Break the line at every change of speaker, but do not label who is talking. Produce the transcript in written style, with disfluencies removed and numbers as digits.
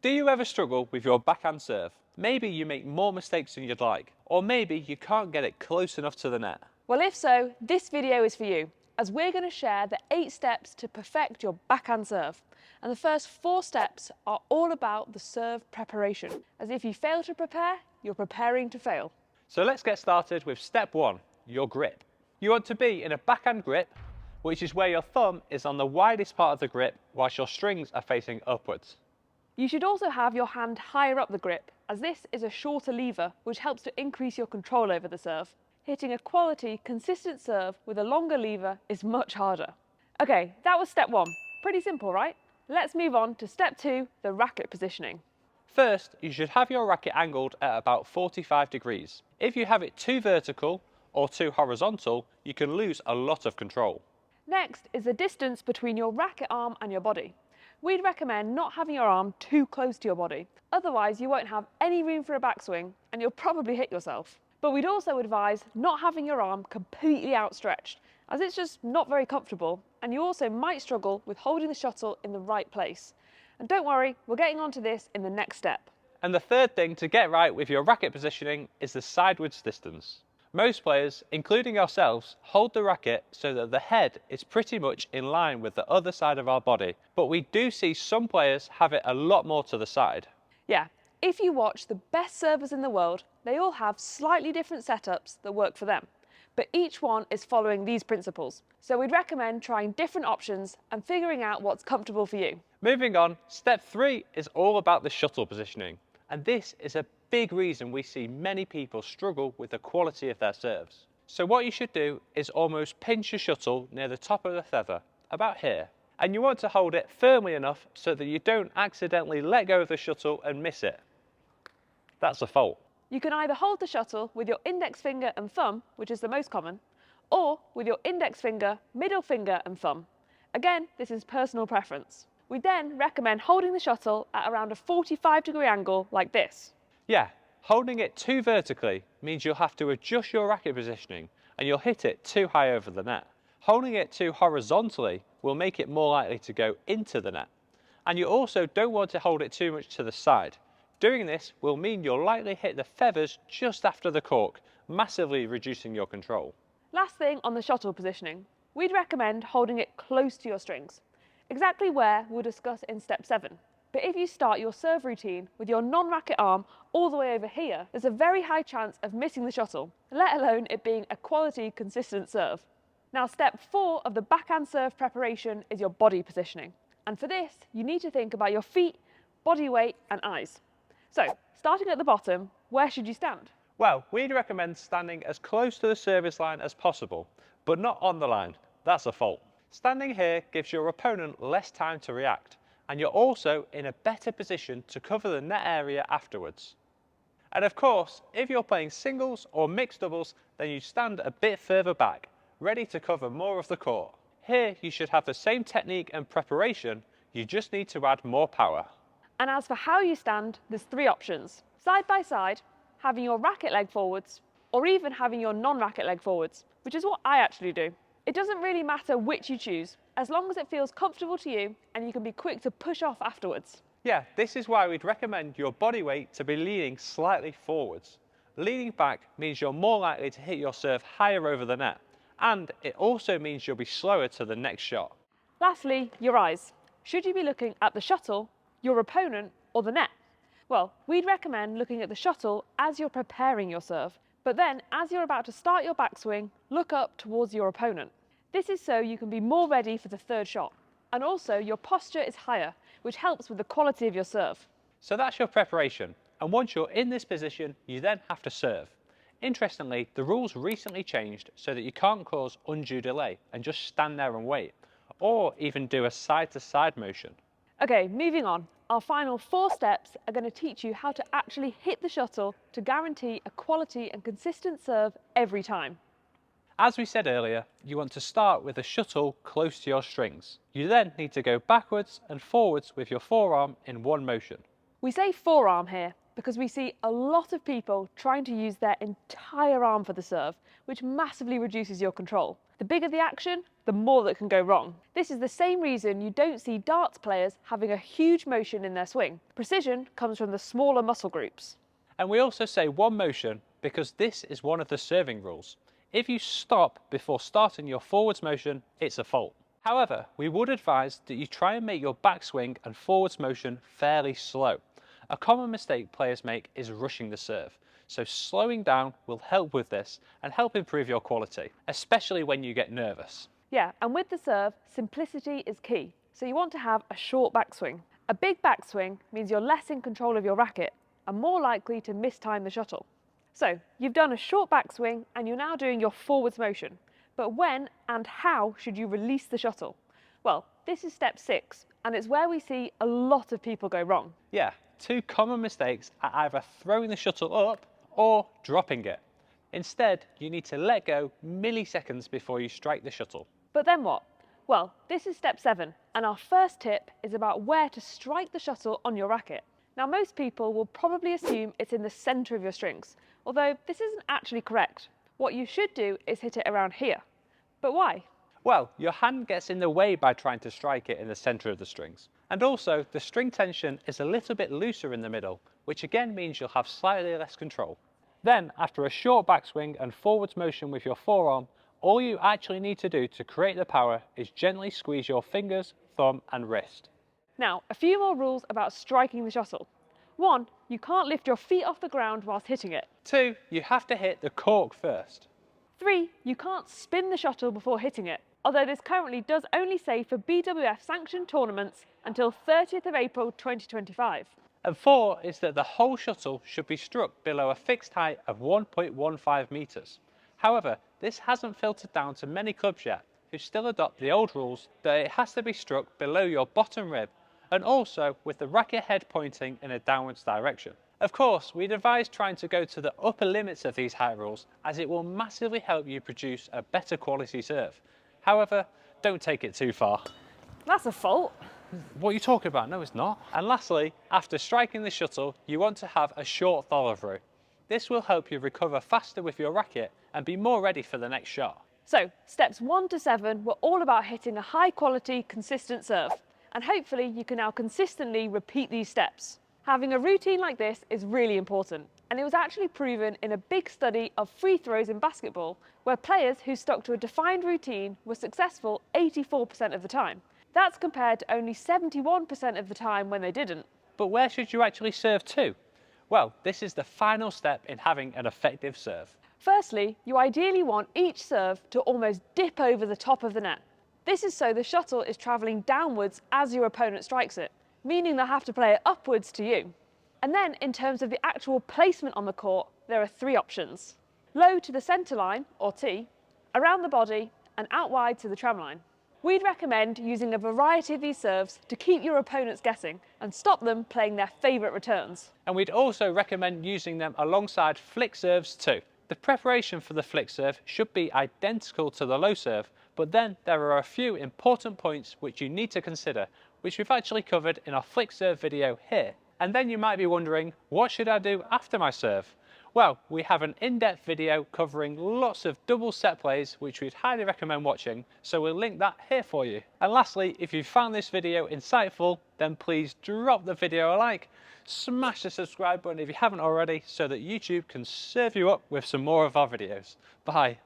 Do you ever struggle with your backhand serve? Maybe you make more mistakes than you'd like, or maybe you can't get it close enough to the net.
Well, if so, this video is for you, as we're going to share the 8 steps to perfect your backhand serve. And the first 4 steps are all about the serve preparation, as if you fail to prepare, you're preparing to fail.
So let's get started with step 1, your grip. You want to be in a backhand grip, which is where your thumb is on the widest part of the grip whilst your strings are facing upwards.
You should also have your hand higher up the grip, as this is a shorter lever which helps to increase your control over the serve. Hitting a quality, consistent serve with a longer lever is much harder. Okay, that was step 1. Pretty simple, right? Let's move on to step 2, the racket positioning.
First, you should have your racket angled at about 45 degrees. If you have it too vertical or too horizontal, you can lose a lot of control.
Next is the distance between your racket arm and your body. We'd recommend not having your arm too close to your body, otherwise you won't have any room for a backswing and you'll probably hit yourself. But we'd also advise not having your arm completely outstretched, as it's just not very comfortable, and you also might struggle with holding the shuttle in the right place. And don't worry, we're getting onto this in the next step.
And the third thing to get right with your racket positioning is the sideways distance. Most players, including ourselves, hold the racket so that the head is pretty much in line with the other side of our body, but we do see some players have it a lot more to the side.
Yeah, if you watch the best servers in the world, they all have slightly different setups that work for them, but each one is following these principles. So we'd recommend trying different options and figuring out what's comfortable for you.
Moving on, step 3 is all about the shuttle positioning, and this is a big reason we see many people struggle with the quality of their serves. So what you should do is almost pinch your shuttle near the top of the feather, about here. And you want to hold it firmly enough so that you don't accidentally let go of the shuttle and miss it. That's a fault.
You can either hold the shuttle with your index finger and thumb, which is the most common, or with your index finger, middle finger and thumb. Again, this is personal preference. We then recommend holding the shuttle at around a 45-degree angle like this.
Yeah, holding it too vertically means you'll have to adjust your racket positioning and you'll hit it too high over the net. Holding it too horizontally will make it more likely to go into the net. And you also don't want to hold it too much to the side. Doing this will mean you'll likely hit the feathers just after the cork, massively reducing your control.
Last thing on the shuttle positioning, we'd recommend holding it close to your strings, exactly where we'll discuss in step 7. But if you start your serve routine with your non-racket arm all the way over here, there's a very high chance of missing the shuttle, let alone it being a quality, consistent serve. Now, step 4 of the backhand serve preparation is your body positioning. And for this, you need to think about your feet, body weight and eyes. So, starting at the bottom, where should you stand?
Well, we'd recommend standing as close to the service line as possible, but not on the line. That's a fault. Standing here gives your opponent less time to react, and you're also in a better position to cover the net area afterwards. And of course, if you're playing singles or mixed doubles, then you stand a bit further back, ready to cover more of the court. Here you should have the same technique and preparation, you just need to add more power.
And as for how you stand, there's 3 options. Side by side, having your racket leg forwards, or even having your non-racket leg forwards, which is what I actually do. It doesn't really matter which you choose, as long as it feels comfortable to you and you can be quick to push off afterwards.
Yeah, this is why we'd recommend your body weight to be leaning slightly forwards. Leaning back means you're more likely to hit your serve higher over the net, and it also means you'll be slower to the next shot.
Lastly, your eyes. Should you be looking at the shuttle, your opponent, or the net? Well, we'd recommend looking at the shuttle as you're preparing your serve, but then as you're about to start your backswing, look up towards your opponent. This is so you can be more ready for the 3rd shot. And also your posture is higher, which helps with the quality of your serve.
So that's your preparation, and once you're in this position, you then have to serve. Interestingly, the rules recently changed so that you can't cause undue delay and just stand there and wait, or even do a side-to-side motion.
Okay, moving on. Our final 4 steps are going to teach you how to actually hit the shuttle to guarantee a quality and consistent serve every time.
As we said earlier, you want to start with a shuttle close to your strings. You then need to go backwards and forwards with your forearm in one motion.
We say forearm here because we see a lot of people trying to use their entire arm for the serve, which massively reduces your control. The bigger the action, the the more that can go wrong. This is the same reason you don't see darts players having a huge motion in their swing. Precision comes from the smaller muscle groups.
And we also say one motion because this is one of the serving rules. If you stop before starting your forwards motion, it's a fault. However, we would advise that you try and make your backswing and forwards motion fairly slow. A common mistake players make is rushing the serve, so slowing down will help with this and help improve your quality, especially when you get nervous.
Yeah, and with the serve, simplicity is key. So you want to have a short backswing. A big backswing means you're less in control of your racket and more likely to mistime the shuttle. So you've done a short backswing and you're now doing your forwards motion. But when and how should you release the shuttle? Well, this is step 6, and it's where we see a lot of people go wrong.
Yeah, two common mistakes are either throwing the shuttle up or dropping it. Instead, you need to let go milliseconds before you strike the shuttle.
But then what? Well, this is step 7, and our first tip is about where to strike the shuttle on your racket. Now, most people will probably assume it's in the centre of your strings, although this isn't actually correct. What you should do is hit it around here. But why?
Well, your hand gets in the way by trying to strike it in the centre of the strings. And also, the string tension is a little bit looser in the middle, which again means you'll have slightly less control. Then, after a short backswing and forwards motion with your forearm, all you actually need to do to create the power is gently squeeze your fingers, thumb and wrist.
Now, a few more rules about striking the shuttle. 1, you can't lift your feet off the ground whilst hitting it.
2, you have to hit the cork first.
3, you can't spin the shuttle before hitting it, although this currently does only say for BWF sanctioned tournaments until 30th of April 2025.
And 4 is that the whole shuttle should be struck below a fixed height of 1.15 metres. However, this hasn't filtered down to many clubs yet, who still adopt the old rules that it has to be struck below your bottom rib and also with the racket head pointing in a downwards direction. Of course, we'd advise trying to go to the upper limits of these height rules as it will massively help you produce a better quality serve. However, don't take it too far.
That's a fault.
What are you talking about? No, it's not. And lastly, after striking the shuttle, you want to have a short follow-through. This will help you recover faster with your racket and be more ready for the next shot.
So, steps 1 to 7 were all about hitting a high quality, consistent serve. And hopefully you can now consistently repeat these steps. Having a routine like this is really important, and it was actually proven in a big study of free throws in basketball, where players who stuck to a defined routine were successful 84% of the time. That's compared to only 71% of the time when they didn't.
But where should you actually serve to? Well, this is the final step in having an effective serve.
Firstly, you ideally want each serve to almost dip over the top of the net. This is so the shuttle is travelling downwards as your opponent strikes it, meaning they'll have to play it upwards to you. And then in terms of the actual placement on the court, there are 3 options. Low to the centre line, or T, around the body, and out wide to the tram line. We'd recommend using a variety of these serves to keep your opponents guessing and stop them playing their favourite returns.
And we'd also recommend using them alongside flick serves too. The preparation for the flick serve should be identical to the low serve, but then there are a few important points which you need to consider, which we've actually covered in our flick serve video here. And then you might be wondering, what should I do after my serve? Well, we have an in-depth video covering lots of double set plays, which we'd highly recommend watching, so we'll link that here for you. And lastly, if you found this video insightful, then please drop the video a like, smash the subscribe button if you haven't already, so that YouTube can serve you up with some more of our videos. Bye.